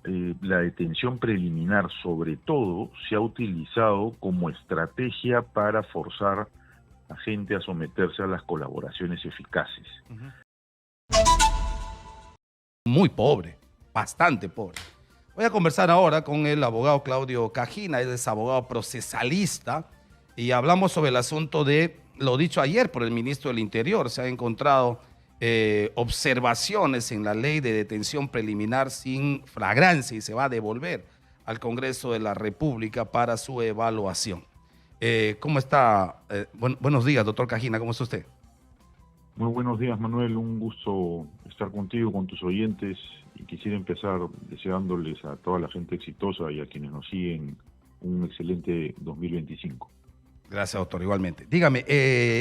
la detención preliminar, sobre todo, se ha utilizado como estrategia para forzar a gente a someterse a las colaboraciones eficaces. Muy pobre, bastante pobre. Voy a conversar ahora con el abogado Claudio Cajina, él es abogado procesalista, y hablamos sobre el asunto de lo dicho ayer por el ministro del Interior. Se han encontrado observaciones en la ley de detención preliminar sin flagrancia y se va a devolver al Congreso de la República para su evaluación. ¿Cómo está? Buenos días, doctor Cajina, ¿cómo está usted? Muy buenos días, Manuel, un gusto estar contigo, con tus oyentes, y quisiera empezar deseándoles a toda la gente exitosa y a quienes nos siguen un excelente 2025. Gracias, doctor, igualmente. Dígame,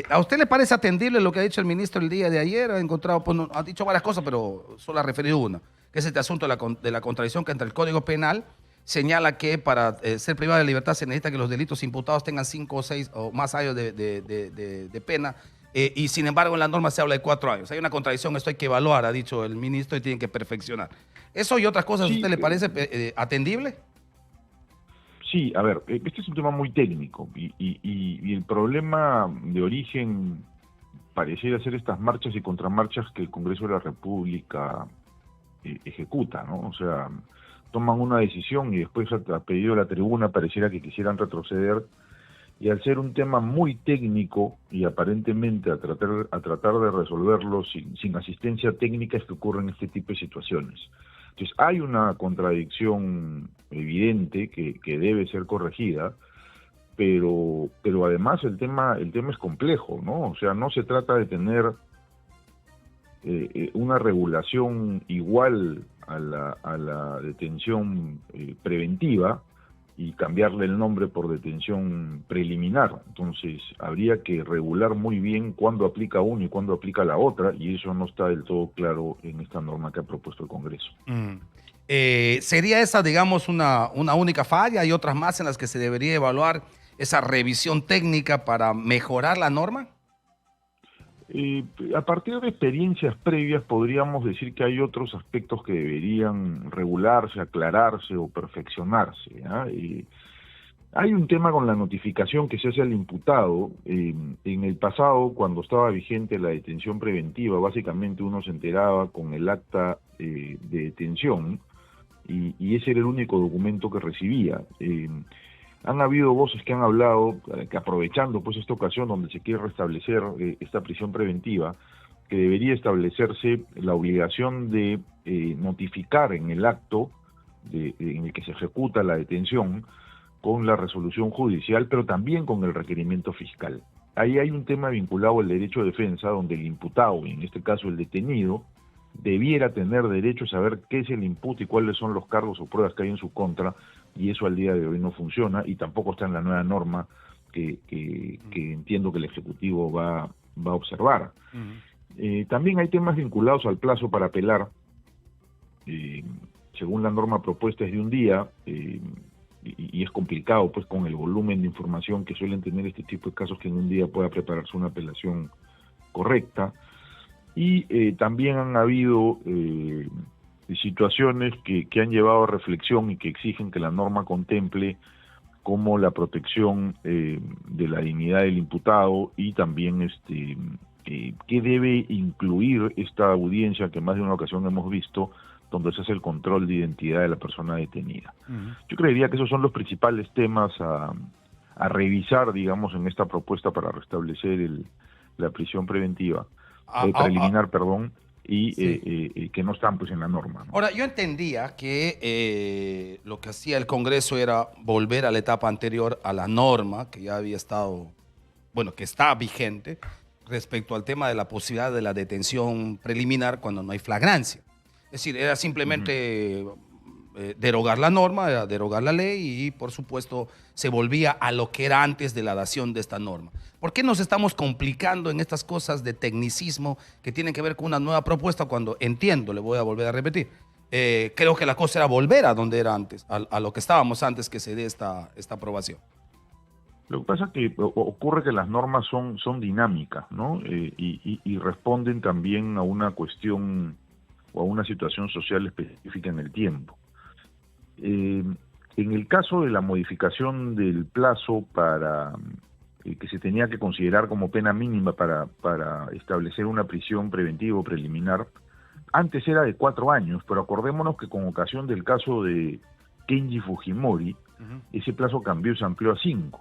¿a usted le parece atendible lo que ha dicho el ministro el día de ayer? Ha encontrado, pues, ha dicho varias cosas, pero solo ha referido una, que es este asunto de la contradicción que entre el Código Penal señala que para ser privado de libertad se necesita que los delitos imputados tengan 5 o 6 o más años de pena, y sin embargo en la norma se habla de 4 años. Hay una contradicción, esto hay que evaluar, ha dicho el ministro, y tienen que perfeccionar. ¿Eso y otras cosas a usted le parece atendible? Sí, a ver, este es un tema muy técnico y el problema de origen pareciera ser estas marchas y contramarchas que el Congreso de la República ejecuta, ¿no? O sea, toman una decisión y después a pedido de la tribuna pareciera que quisieran retroceder, y al ser un tema muy técnico y aparentemente a tratar de resolverlo sin asistencia técnica es que ocurren este tipo de situaciones. Entonces hay una contradicción evidente que debe ser corregida, pero además el tema es complejo, ¿no? O sea, no se trata de tener una regulación igual a la detención preventiva y cambiarle el nombre por detención preliminar. Entonces habría que regular muy bien cuándo aplica uno y cuándo aplica la otra, y eso no está del todo claro en esta norma que ha propuesto el Congreso. ¿Sería esa, digamos, una única falla? ¿Hay otras más en las que se debería evaluar esa revisión técnica para mejorar la norma? A partir de experiencias previas podríamos decir que hay otros aspectos que deberían regularse, aclararse o perfeccionarse, ¿ah? Hay un tema con la notificación que se hace al imputado. En el pasado, cuando estaba vigente la detención preventiva, básicamente uno se enteraba con el acta de detención y ese era el único documento que recibía. Han habido voces que han hablado, que aprovechando pues esta ocasión donde se quiere restablecer esta prisión preventiva, que debería establecerse la obligación de notificar en el acto en el que se ejecuta la detención con la resolución judicial, pero también con el requerimiento fiscal. Ahí hay un tema vinculado al derecho de defensa, donde el imputado, en este caso el detenido, debiera tener derecho a saber qué se le imputa y cuáles son los cargos o pruebas que hay en su contra, y eso al día de hoy no funciona y tampoco está en la nueva norma que entiendo que el Ejecutivo va a observar. También hay temas vinculados al plazo para apelar. Según la norma propuesta es de un día, y es complicado pues con el volumen de información que suelen tener este tipo de casos, que en un día pueda prepararse una apelación correcta. Y también han habido situaciones que han llevado a reflexión y que exigen que la norma contemple como la protección de la dignidad del imputado, y también qué debe incluir esta audiencia que más de una ocasión hemos visto, donde se hace el control de identidad de la persona detenida. Yo creería que esos son los principales temas a revisar, digamos, en esta propuesta para restablecer la prisión preventiva. Preliminar, perdón, y sí, que no están pues en la norma, ¿no? Ahora, yo entendía que lo que hacía el Congreso era volver a la etapa anterior, a la norma que ya había estado, bueno, que está vigente respecto al tema de la posibilidad de la detención preliminar cuando no hay flagrancia. Es decir, era simplemente derogar la norma, era derogar la ley, y por supuesto se volvía a lo que era antes de la dación de esta norma. ¿Por qué nos estamos complicando en estas cosas de tecnicismo que tienen que ver con una nueva propuesta cuando entiendo, le voy a volver a repetir, creo que la cosa era volver a donde era antes, a lo que estábamos antes que se dé esta aprobación? Lo que pasa es que ocurre que las normas son dinámicas, ¿no? Y responden también a una cuestión o a una situación social específica en el tiempo. En el caso de la modificación del plazo para que se tenía que considerar como pena mínima para establecer una prisión preventiva o preliminar, antes era de 4 años, pero acordémonos que con ocasión del caso de Kenji Fujimori, ese plazo cambió y se amplió a 5.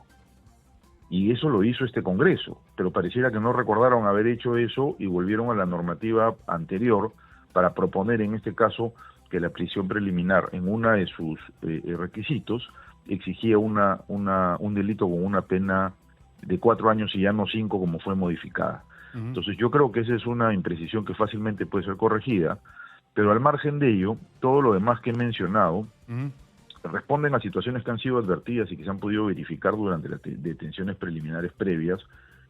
Y eso lo hizo este Congreso, pero pareciera que no recordaron haber hecho eso y volvieron a la normativa anterior para proponer en este caso que la prisión preliminar en una de sus requisitos exigía un delito con una pena de 4 años y ya no 5 como fue modificada. Entonces yo creo que esa es una imprecisión que fácilmente puede ser corregida, pero al margen de ello, todo lo demás que he mencionado responden a situaciones que han sido advertidas y que se han podido verificar durante las detenciones preliminares previas,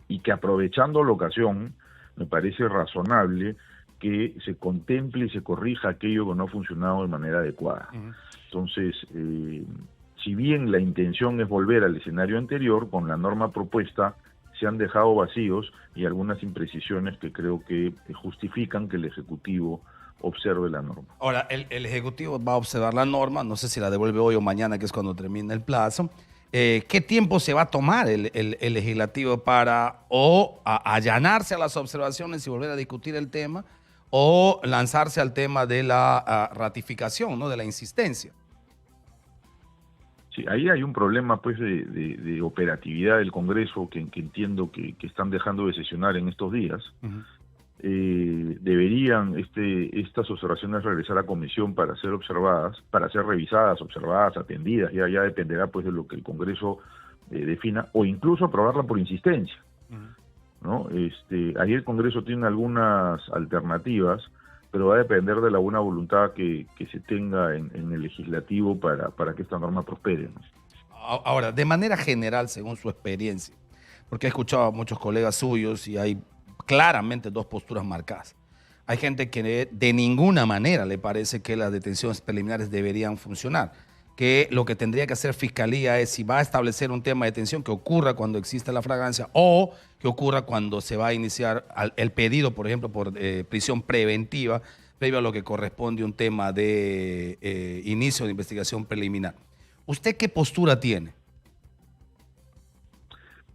y que aprovechando la ocasión, me parece razonable que se contemple y se corrija aquello que no ha funcionado de manera adecuada. Entonces, si bien la intención es volver al escenario anterior, con la norma propuesta se han dejado vacíos y algunas imprecisiones que creo que justifican que el Ejecutivo observe la norma. Ahora, el Ejecutivo va a observar la norma, no sé si la devuelve hoy o mañana, que es cuando termine el plazo. ¿Qué tiempo se va a tomar el Legislativo para allanarse a las observaciones y volver a discutir el tema, o lanzarse al tema de la ratificación, ¿no?, de la insistencia? Sí, ahí hay un problema pues de operatividad del Congreso que entiendo que están dejando de sesionar en estos días. Deberían estas observaciones regresar a comisión para ser observadas, para ser revisadas, observadas, atendidas. Ya dependerá pues de lo que el Congreso defina, o incluso aprobarla por insistencia, ¿no? Ahí el Congreso tiene algunas alternativas, pero va a depender de la buena voluntad que se tenga en el Legislativo para que esta norma prospere, ¿no? Ahora, de manera general, según su experiencia, porque he escuchado a muchos colegas suyos y hay claramente dos posturas marcadas. Hay gente que de ninguna manera le parece que las detenciones preliminares deberían funcionar, que lo que tendría que hacer Fiscalía es, si va a establecer un tema de detención, que ocurra cuando exista la flagrancia, o que ocurra cuando se va a iniciar el pedido, por ejemplo, por prisión preventiva, previo a lo que corresponde un tema de inicio de investigación preliminar. ¿Usted qué postura tiene?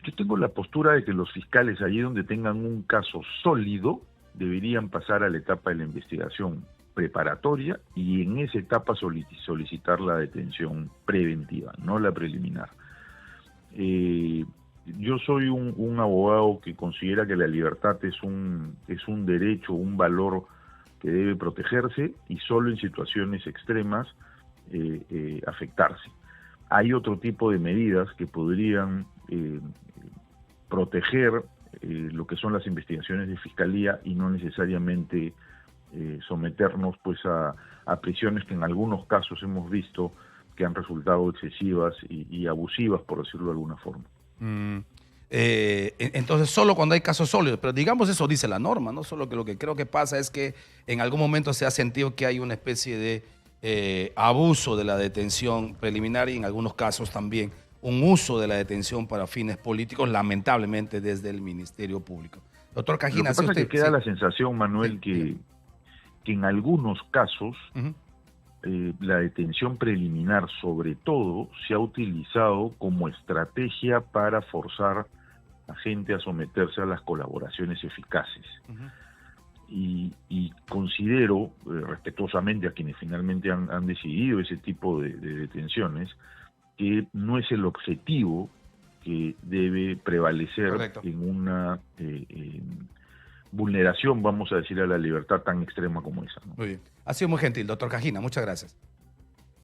Yo tengo la postura de que los fiscales, allí donde tengan un caso sólido, deberían pasar a la etapa de la investigación preparatoria y en esa etapa solicitar la detención preventiva, no la preliminar. Yo soy un abogado que considera que la libertad es un derecho, un valor que debe protegerse y solo en situaciones extremas afectarse. Hay otro tipo de medidas que podrían proteger lo que son las investigaciones de Fiscalía y no necesariamente someternos pues a prisiones que en algunos casos hemos visto que han resultado excesivas y abusivas, por decirlo de alguna forma. Entonces, solo cuando hay casos sólidos, pero digamos eso dice la norma, ¿no? Solo que lo que creo que pasa es que en algún momento se ha sentido que hay una especie de abuso de la detención preliminar y en algunos casos también un uso de la detención para fines políticos, lamentablemente desde el Ministerio Público. Doctor Cajina, lo que pasa es que queda sí, la sensación, Manuel, que en algunos casos la detención preliminar, sobre todo, se ha utilizado como estrategia para forzar a gente a someterse a las colaboraciones eficaces. Y considero, respetuosamente a quienes finalmente han decidido ese tipo de detenciones, que no es el objetivo que debe prevalecer. Correcto. En una vulneración, vamos a decir, a la libertad tan extrema como esa, ¿no? Muy bien. Ha sido muy gentil, doctor Cajina. Muchas gracias.